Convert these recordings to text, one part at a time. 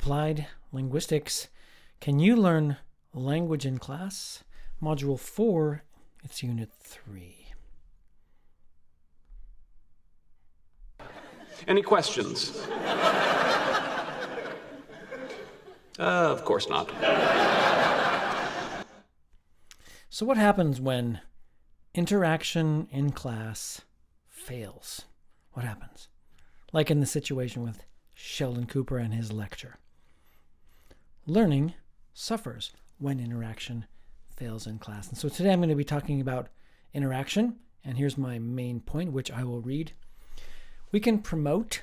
Applied Linguistics. Can you learn language in class? Module 4, it's Unit 3. Any questions? Of course not. So what happens when interaction in class fails? What happens? Like in the situation with Sheldon Cooper and his lecture. Learning suffers when interaction fails in class. And so today I'm going to be talking about interaction, and here's my main point, which I will read. We can promote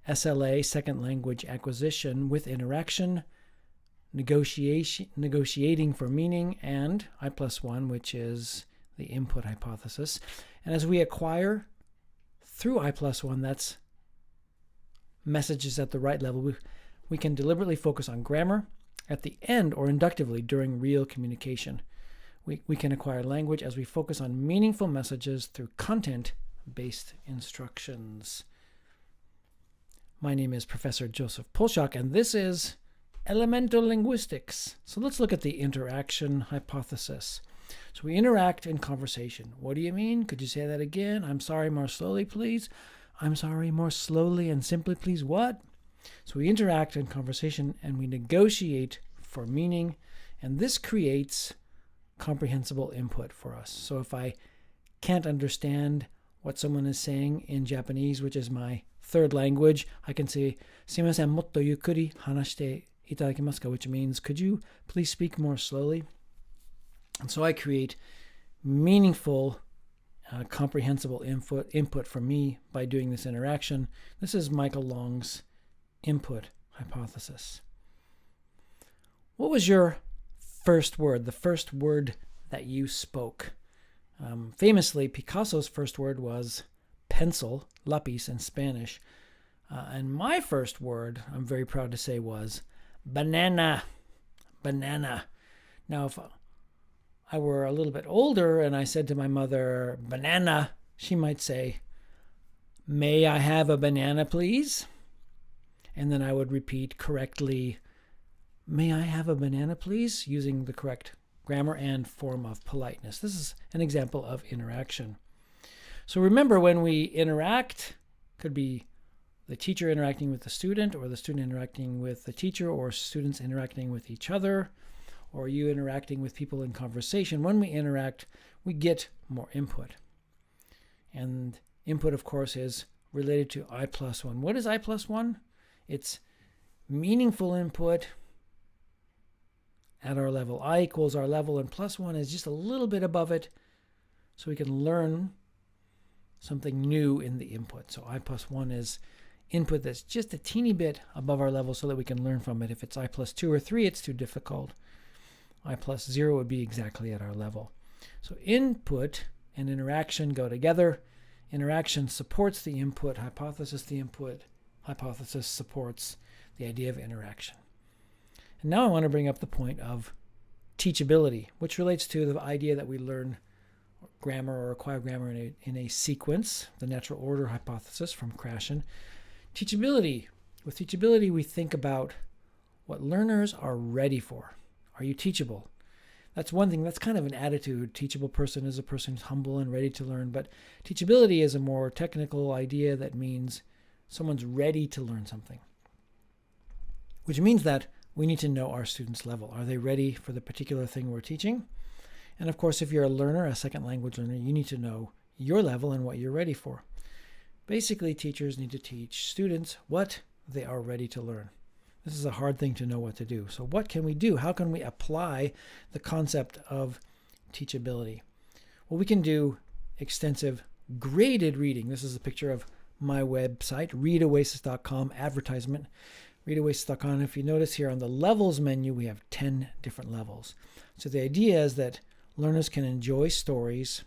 SLA, second language acquisition, with interaction, negotiating for meaning, and I+1, which is the input hypothesis. And as we acquire through I+1, that's messages at the right level, we can deliberately focus on grammar at the end or inductively during real communication. We can acquire language as we focus on meaningful messages through content-based instructions. My name is Professor Joseph Polshak, and this is elemental-linguistics. So let's look at the interaction hypothesis. So we interact in conversation. What do you mean? Could you say that again? I'm sorry, more slowly, please. I'm sorry, more slowly and simply, please. What? So we interact in conversation and we negotiate for meaning, and this creates comprehensible input for us. So if I can't understand what someone is saying in Japanese, which is my third language, I can say, "Sumimasen, motto yukkuri hanashite itadakimasu ka," which means, could you please speak more slowly? And so I create meaningful, comprehensible input for me by doing this interaction. This is Michael Long's input hypothesis. What was your first word, the first word that you spoke? Famously, Picasso's first word was pencil, lápiz in Spanish. And my first word, I'm very proud to say, was banana. Banana. Now, if I were a little bit older and I said to my mother, banana, she might say, "May I have a banana, please?" And then I would repeat correctly, "May I have a banana, please?" using the correct grammar and form of politeness. This is an example of interaction. So remember, when we interact, could be the teacher interacting with the student, or the student interacting with the teacher, or students interacting with each other, or you interacting with people in conversation. When we interact, we get more input. And input, of course, is related to I+1. What is I+1? It's meaningful input at our level. I equals our level, and +1 is just a little bit above it, so we can learn something new in the input. So I+1 is input that's just a teeny bit above our level so that we can learn from it. If it's I+2 or 3, it's too difficult. I+0 would be exactly at our level. So input and interaction go together. Interaction supports the input hypothesis. The input hypothesis supports the idea of interaction. And now I want to bring up the point of teachability, which relates to the idea that we learn grammar or acquire grammar in a sequence, the natural order hypothesis from Krashen. Teachability. With teachability, we think about what learners are ready for. Are you teachable? That's one thing. That's kind of an attitude. Teachable person is a person who's humble and ready to learn. But teachability is a more technical idea that means someone's ready to learn something, which means that we need to know our students' level. Are they ready for the particular thing we're teaching? And of course, if you're a learner, a second language learner, you need to know your level and what you're ready for. Basically, teachers need to teach students what they are ready to learn. This is a hard thing to know what to do. So what can we do? How can we apply the concept of teachability? Well, we can do extensive graded reading. This is a picture of my website, readoasis.com, advertisement, readoasis.com. If you notice here on the levels menu, we have 10 different levels. So the idea is that learners can enjoy stories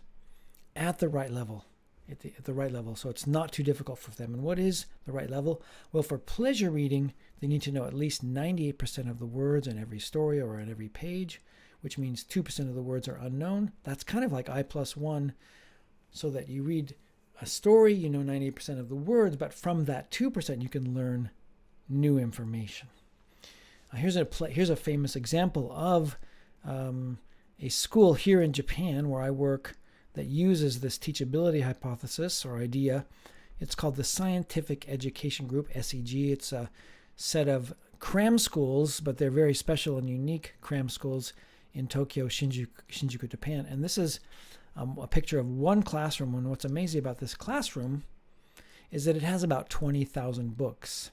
at the right level. At the right level, so it's not too difficult for them. And what is the right level? Well, for pleasure reading, they need to know at least 98% of the words in every story or on every page, which means 2% of the words are unknown. That's kind of like I+1, so that you read a story, you know 98% of the words, but from that 2%, you can learn new information. Here's a famous example of a school here in Japan where I work that uses this teachability hypothesis or idea. It's called the Scientific Education Group, SEG. It's a set of cram schools, but they're very special and unique cram schools in Tokyo, Shinjuku, Japan. And this is a picture of one classroom. And what's amazing about this classroom is that it has about 20,000 books.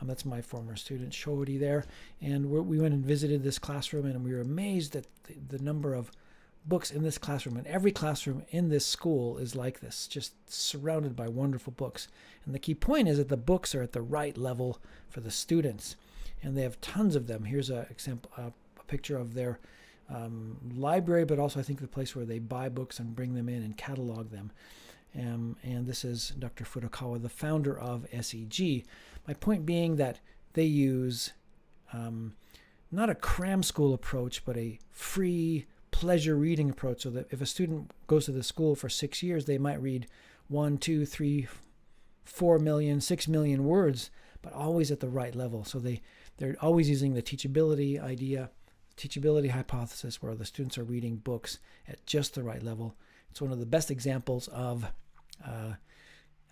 That's my former student, Shodi, there. And we went and visited this classroom, and we were amazed at the number of books in this classroom. And every classroom in this school is like this, just surrounded by wonderful books. And the key point is that the books are at the right level for the students. And they have tons of them. Here's a picture of their library, but also I think the place where they buy books and bring them in and catalog them. And this is Dr. Furukawa, the founder of SEG. My point being that they use not a cram school approach, but a free pleasure reading approach, so that if a student goes to the school for 6 years, they might read 1, 2, 3, 4 million, 6 million words, but always at the right level. So they're always using the teachability idea, teachability hypothesis, where the students are reading books at just the right level. It's one of the best examples of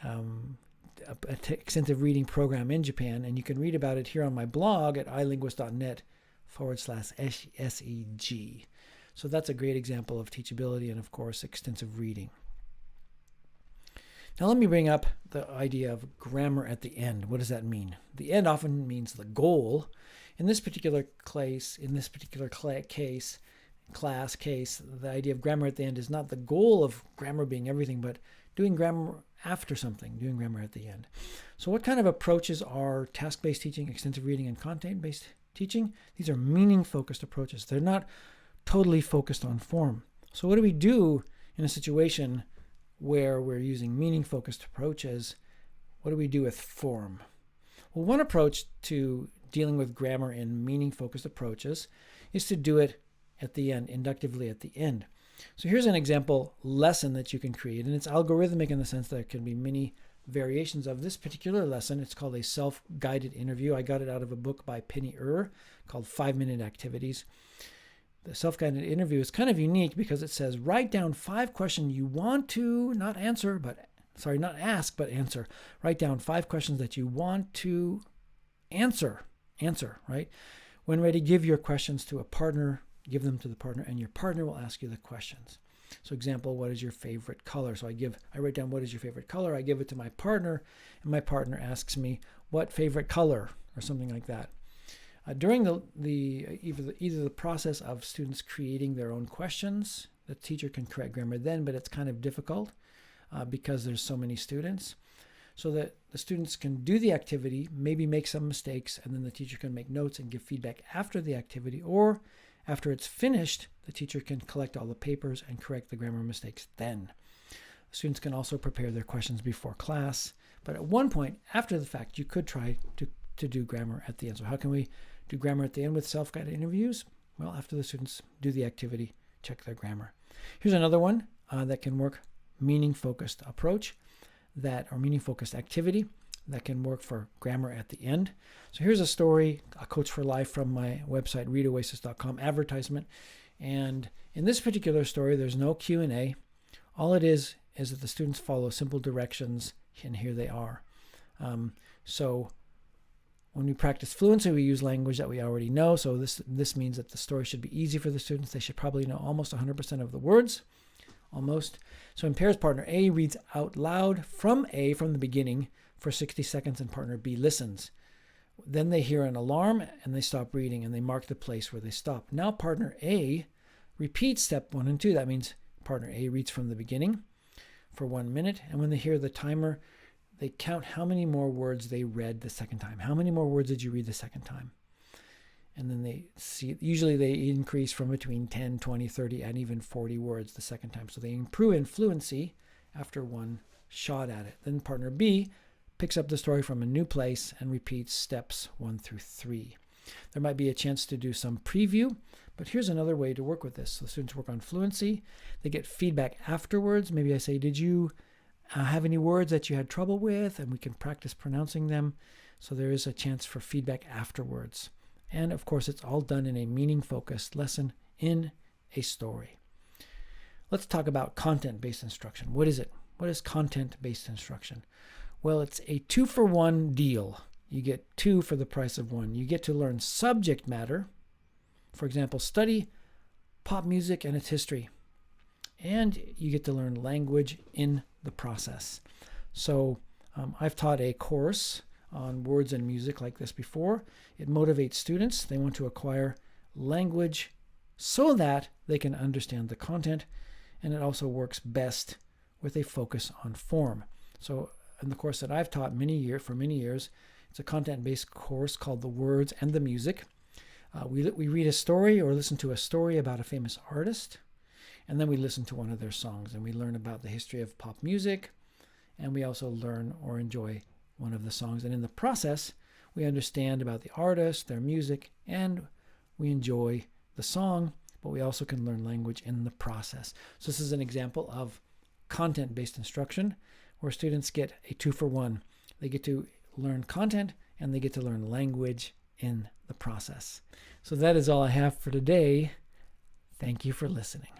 an extensive reading program in Japan, and you can read about it here on my blog at ilinguist.net/SEG. So that's a great example of teachability and, of course, extensive reading. Now let me bring up the idea of grammar at the end. What does that mean? The end often means the goal. In this particular case, class case, the idea of grammar at the end is not the goal of grammar being everything, but doing grammar after something, doing grammar at the end. So what kind of approaches are task-based teaching, extensive reading, and content-based teaching? These are meaning-focused approaches. They're not totally focused on form. So what do we do in a situation where we're using meaning-focused approaches? What do we do with form? Well, one approach to dealing with grammar in meaning-focused approaches is to do it at the end, inductively at the end. So here's an example lesson that you can create, and it's algorithmic in the sense that there can be many variations of this particular lesson. It's called a self-guided interview. I got it out of a book by Penny called 5-Minute Activities. The self-guided interview is kind of unique because it says, write down 5 questions you want to not ask, but answer. Write down 5 questions that you want to answer, right? When ready, give your questions to a partner, give them to the partner, and your partner will ask you the questions. So example, what is your favorite color? So I write down what is your favorite color, I give it to my partner, and my partner asks me what favorite color, or something like that. During either the process of students creating their own questions, the teacher can correct grammar then, but it's kind of difficult because there's so many students. So that the students can do the activity, maybe make some mistakes, and then the teacher can make notes and give feedback after the activity, or after it's finished, the teacher can collect all the papers and correct the grammar mistakes then. Students can also prepare their questions before class, but at one point, after the fact, you could try to do grammar at the end. So how can we do grammar at the end with self-guided interviews? Well, after the students do the activity, check their grammar. Here's another one that can work, meaning-focused approach, or meaning-focused activity that can work for grammar at the end. So here's a story, a Coach for Life, from my website, readoasis.com, advertisement. And in this particular story, there's no Q&A. All it is that the students follow simple directions, and here they are. So when we practice fluency, we use language that we already know. So this means that the story should be easy for the students. They should probably know almost 100% of the words. Almost. So in pairs, partner A reads out loud from the beginning for 60 seconds, and partner B listens. Then they hear an alarm and they stop reading, and they mark the place where they stop. Now partner A repeats step 1 and 2. That means partner A reads from the beginning for 1 minute, and when they hear the timer, they count how many more words they read the second time. How many more words did you read the second time? And then they see, usually they increase from between 10, 20, 30, and even 40 words the second time. So they improve in fluency after one shot at it. Then partner B picks up the story from a new place and repeats steps 1 through 3. There might be a chance to do some preview, but here's another way to work with this. So the students work on fluency. They get feedback afterwards. Maybe I say, did you have any words that you had trouble with? And we can practice pronouncing them. So there is a chance for feedback afterwards. And of course, it's all done in a meaning-focused lesson in a story. Let's talk about content-based instruction. What is it? What is content-based instruction? Well, it's a 2-for-1 deal. You get 2 for the price of 1. You get to learn subject matter. For example, study pop music and its history. And you get to learn language in the process. So I've taught a course on words and music like this before. It motivates students. They want to acquire language so that they can understand the content, and it also works best with a focus on form. So in the course that I've taught for many years, it's a content-based course called The Words and the Music. We read a story or listen to a story about a famous artist, and then we listen to one of their songs, and we learn about the history of pop music, and we also learn or enjoy one of the songs. And in the process, we understand about the artist, their music, and we enjoy the song, but we also can learn language in the process. So this is an example of content-based instruction where students get a 2-for-1. They get to learn content and they get to learn language in the process. So that is all I have for today. Thank you for listening.